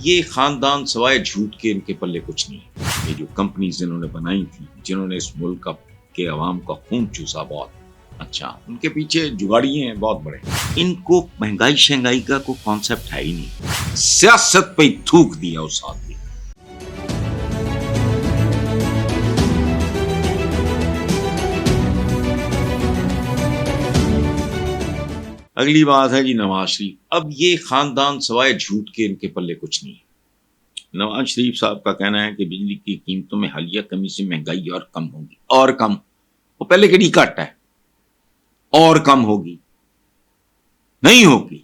یہ خاندان سوائے جھوٹ کے ان کے پلے کچھ نہیں ہے۔ یہ جو کمپنیز انہوں نے بنائی تھی، جنہوں نے اس ملک کے عوام کا خون چوسا، بہت اچھا، ان کے پیچھے جگاڑی ہیں بہت بڑے۔ ان کو مہنگائی شہنگائی کا کوئی کانسیپٹ ہے ہی نہیں، سیاست پہ ہی تھوک دیا اس آدمی۔ اگلی بات ہے جی نواز شریف۔ اب یہ خاندان سوائے جھوٹ کے ان کے پلے کچھ نہیں ہے۔ نواز شریف صاحب کا کہنا ہے کہ بجلی کی قیمتوں میں حالیہ کمی سے مہنگائی اور کم ہوگی، اور کم، وہ پہلے کے نہیں کٹ ہے، اور کم ہوگی، نہیں ہوگی۔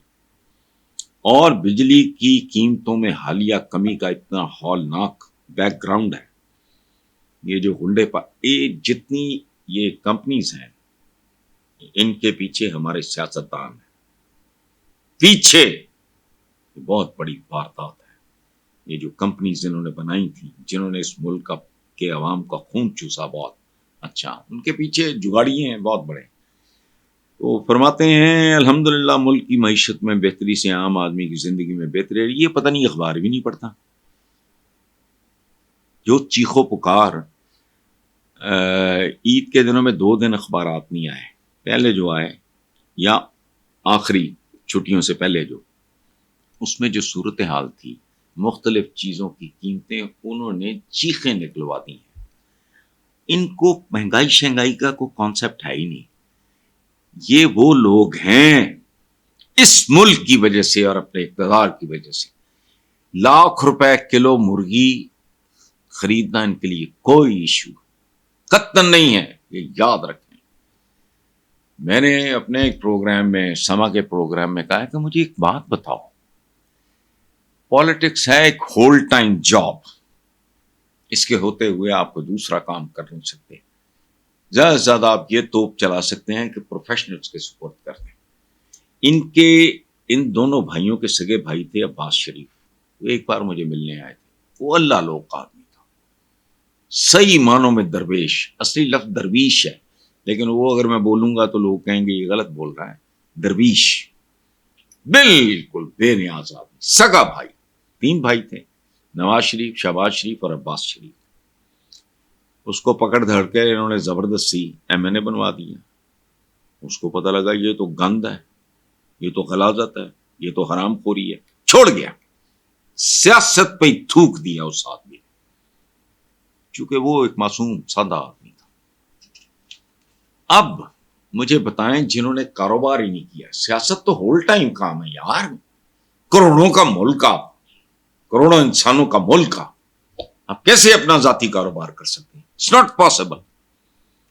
اور بجلی کی قیمتوں میں حالیہ کمی کا اتنا ہولناک بیک گراؤنڈ ہے، یہ جو گنڈے یہ جتنی یہ کمپنیز ہیں، ان کے پیچھے ہمارے سیاستدان ہیں، پیچھے بہت بڑی واردات ہے۔ یہ جو کمپنیز انہوں نے بنائی تھی، جنہوں نے اس ملک کے عوام کا خون چوسا، بہت اچھا، ان کے پیچھے جگاڑی ہیں بہت بڑے۔ تو فرماتے ہیں الحمدللہ ملک کی معیشت میں بہتری سے عام آدمی کی زندگی میں بہتری ہے۔ یہ پتہ نہیں اخبار بھی نہیں پڑھتا، جو چیخو پکار عید کے دنوں میں 2 دن اخبارات نہیں آئے، پہلے جو آئے یا آخری چھٹیوں سے پہلے جو، اس میں جو صورتحال تھی، مختلف چیزوں کی قیمتیں انہوں نے چیخیں نکلوا دی ہیں۔ ان کو مہنگائی شہنگائی کا کوئی کانسیپٹ ہے ہی نہیں۔ یہ وہ لوگ ہیں اس ملک کی وجہ سے اور اپنے اقتدار کی وجہ سے، لاکھ روپے کلو مرغی خریدنا ان کے لیے کوئی ایشو قطعاً نہیں ہے، یہ یاد رکھیں۔ میں نے اپنے ایک پروگرام میں، سما کے پروگرام میں کہا کہ مجھے ایک بات بتاؤ، پالیٹکس ہے ایک ہول ٹائم جاب، اس کے ہوتے ہوئے آپ کو دوسرا کام کر نہیں سکتے، زیادہ سے زیادہ آپ یہ توپ چلا سکتے ہیں کہ پروفیشنلز کے سپورٹ کر دیں۔ ان دونوں بھائیوں کے سگے بھائی تھے عباس شریف، وہ ایک بار مجھے ملنے آئے تھے، وہ اللہ لوگ کا آدمی تھا، صحیح معنوں میں درویش، اصلی لفظ درویش ہے، لیکن وہ اگر میں بولوں گا تو لوگ کہیں گے یہ غلط بول رہا ہے۔ درویش، بالکل بے نیاز آدمی، سگا بھائی، 3 بھائی تھے، نواز شریف، شہباز شریف اور عباس شریف۔ اس کو پکڑ دھڑ کے انہوں نے زبردستی ایم این اے بنوا دیا۔ اس کو پتہ لگا یہ تو گند ہے، یہ تو غلاظت ہے، یہ تو حرام خوری ہے، چھوڑ گیا، سیاست پہ ہی تھوک دیا اس آدمی نے، چونکہ وہ ایک معصوم سادہ آدمی تھا۔ اب مجھے بتائیں جنہوں نے کاروبار ہی نہیں کیا، سیاست تو ہول ٹائم کام ہے یار، کروڑوں کا ملک، آپ کروڑوں انسانوں کا ملک، آپ کیسے اپنا ذاتی کاروبار کر سکتے ہیں؟ It's not possible.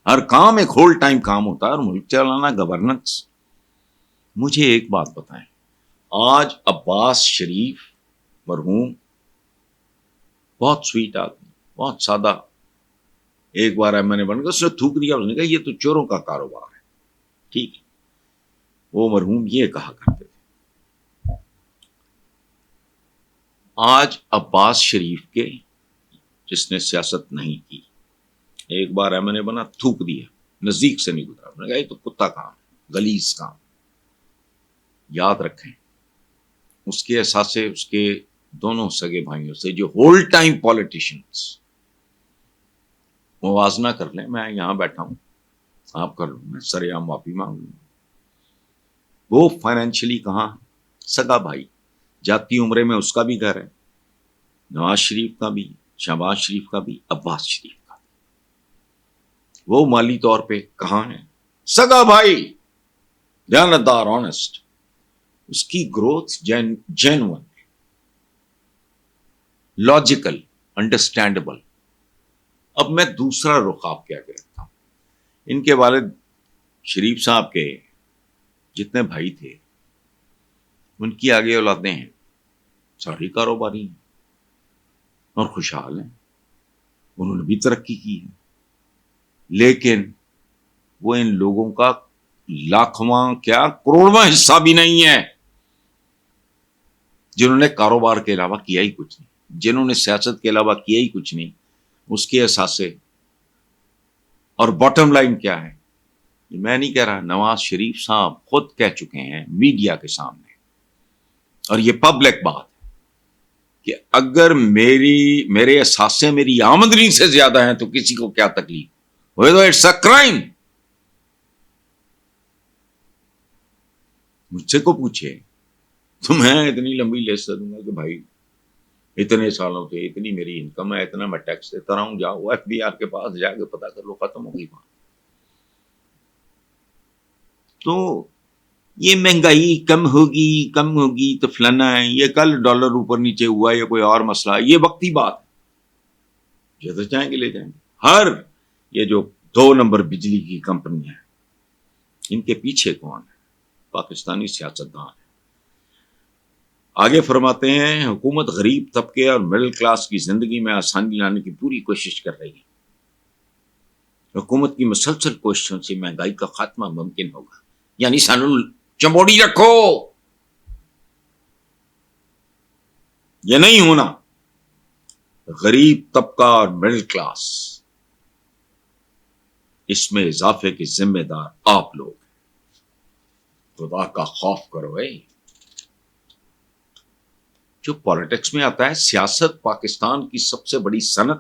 ہر کام ایک ہول ٹائم کام ہوتا ہے، اور ملک چلانا گورننس۔ مجھے ایک بات بتائیں، آج عباس شریف مرحوم بہت سویٹ آدمی، بہت سادہ، ایک بار میں نے بن گیا، اس نے تھوک دیا، اس نے کہا یہ تو چوروں کا کاروبار ہے، ٹھیک ہے۔ وہ مرحوم یہ کہا کرتے تھے۔ آج عباس شریف کے، جس نے سیاست نہیں کی، ایک بار میں نے بنا، تھوک دیا، نزدیک سے نہیں گزرا، میں نے کہا یہ تو کتا کام، غلیظ کام۔ یاد رکھیں اس کے اثاثے اس کے دونوں سگے بھائیوں سے، جو ہول ٹائم پالیٹیشنز، موازنہ کر لیں، میں یہاں بیٹھا ہوں، آپ کر لوں، میں سر عام معافی مانگ لوں، وہ فائنینشلی کہاں، سگا بھائی، جاتی عمرے میں اس کا بھی گھر ہے، نواز شریف کا بھی، شہباز شریف کا بھی، عباس شریف کا بھی، وہ مالی طور پہ کہاں ہے، سگا بھائی، دیانتدار، آنےسٹ، اس کی گروتھ جینون، لاجیکل، انڈرسٹینڈیبل۔ اب میں دوسرا رخ آپ کے آگے رکھتا ہوں۔ ان کے والد شریف صاحب کے جتنے بھائی تھے، ان کی آگے اولادیں ہیں، ساری کاروباری ہیں اور خوشحال ہیں، انہوں نے بھی ترقی کی ہے، لیکن وہ ان لوگوں کا لاکھواں کیا کروڑواں حصہ بھی نہیں ہے، جنہوں نے کاروبار کے علاوہ کیا ہی کچھ نہیں، جنہوں نے سیاست کے علاوہ کیا ہی کچھ نہیں۔ اس کے اثاثے اور باٹم لائن کیا ہے، میں نہیں کہہ رہا، نواز شریف صاحب خود کہہ چکے ہیں میڈیا کے سامنے، اور یہ پبلک بات ہے، کہ اگر میرے اثاثے میری آمدنی سے زیادہ ہیں تو کسی کو کیا تکلیف ہوئے تو اٹس اے کرائم. مجھ سے کو پوچھے تو میں اتنی لمبی لسٹ دوں گا کہ بھائی اتنے سالوں سے اتنی میری انکم ہے, اتنا میں ٹیکس دیتا رہا ہوں, جاؤ ایف بی آر کے پاس جا کے پتا کر لو, ختم ہو گئی بات. تو یہ مہنگائی کم ہوگی تو فلانا ہے, یہ کل ڈالر اوپر نیچے ہوا, یہ کوئی اور مسئلہ ہے, یہ وقتی بات ہے, جیسے چاہیں گے لے جائیں گے. یہ جو 2 نمبر بجلی کی کمپنی ہے, ان کے پیچھے کون ہے؟ پاکستانی سیاستدان ہے. آگے فرماتے ہیں حکومت غریب طبقے اور مڈل کلاس کی زندگی میں آسانی لانے کی پوری کوشش کر رہی ہے. حکومت کی مسلسل کوششوں سے مہنگائی کا خاتمہ ممکن ہوگا. یعنی سانو چمبوڑی رکھو, یہ نہیں ہونا. غریب طبقہ اور مڈل کلاس, اس میں اضافے کے ذمہ دار آپ لوگ. خدا کا خوف کرو. جو پالیٹکس میں آتا ہے, سیاست پاکستان کی سب سے بڑی صنعت,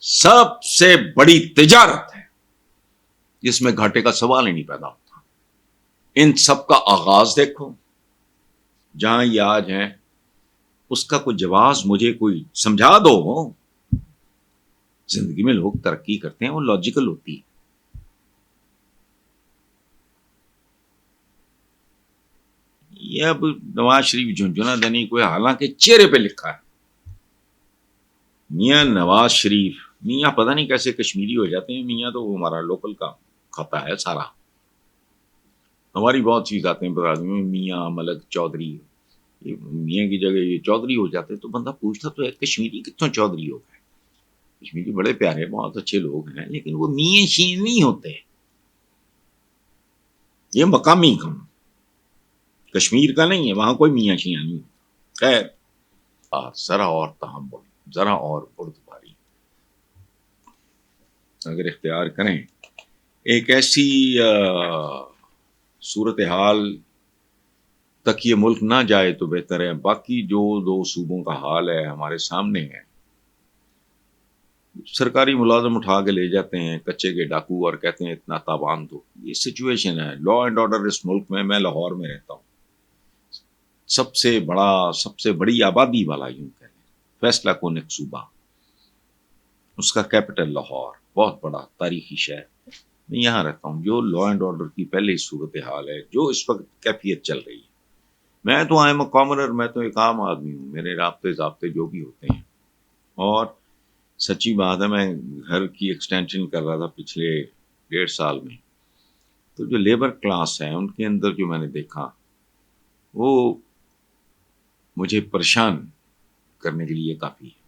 سب سے بڑی تجارت ہے, جس میں گھاٹے کا سوال ہی نہیں پیدا ہوتا. ان سب کا آغاز دیکھو جہاں یہ آج ہیں, اس کا کوئی جواز مجھے کوئی سمجھا دو. زندگی میں لوگ ترقی کرتے ہیں, وہ لاجیکل ہوتی ہے. یہ اب نواز شریف جھنجھنا دنی کوئی, حالانکہ چہرے پہ لکھا ہے میاں نواز شریف. میاں پتہ نہیں کیسے کشمیری ہو جاتے ہیں, میاں تو وہ ہمارا لوکل کا کھاتا ہے سارا. ہماری بہت چیز آتے ہیں بتا دوں, میاں ملک چودھری, میاں کی جگہ یہ چودھری ہو جاتے. تو بندہ پوچھتا تو ہے کشمیری کتوں چودھری ہو گئے. کشمیری بڑے پیارے بہت اچھے لوگ ہیں, لیکن وہ میاں شین نہیں ہوتے, یہ مقامی کم کشمیر کا نہیں ہے, وہاں کوئی میاں شیاں نہیں. خیر, ذرا اور تحمل, ذرا اور بردباری اگر اختیار کریں, ایک ایسی صورتحال تک یہ ملک نہ جائے تو بہتر ہے. باقی جو 2 صوبوں کا حال ہے ہمارے سامنے ہے, سرکاری ملازم اٹھا کے لے جاتے ہیں کچے کے ڈاکو اور کہتے ہیں اتنا تاوان دو. یہ سچویشن ہے. لا اینڈ آرڈر اس ملک میں لاہور میں رہتا ہوں, سب سے بڑی آبادی والا یوں کہہ لیں, فیصلہ کن ایک صوبہ, اس کا کیپٹل لاہور, بہت بڑا تاریخی شہر. میں یہاں رہتا ہوں. جو لا اینڈ آرڈر کی پہلے ہی صورتحال ہے, جو اس وقت کیفیت چل رہی ہے, میں تو آئی ایم اے کامنر, میں تو ایک عام آدمی ہوں. میرے رابطے جو بھی ہوتے ہیں, اور سچی بات ہے, میں گھر کی ایکسٹینشن کر رہا تھا پچھلے 1.5 سال میں, تو جو لیبر کلاس ہے ان کے اندر جو میں نے دیکھا, وہ مجھے پریشان کرنے کے لیے کافی ہے.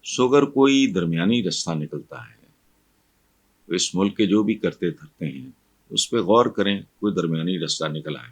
سو اگر کوئی درمیانی رستہ نکلتا ہے, تو اس ملک کے جو بھی کرتے دھرتے ہیں اس پہ غور کریں, کوئی درمیانی رستہ نکل آئے.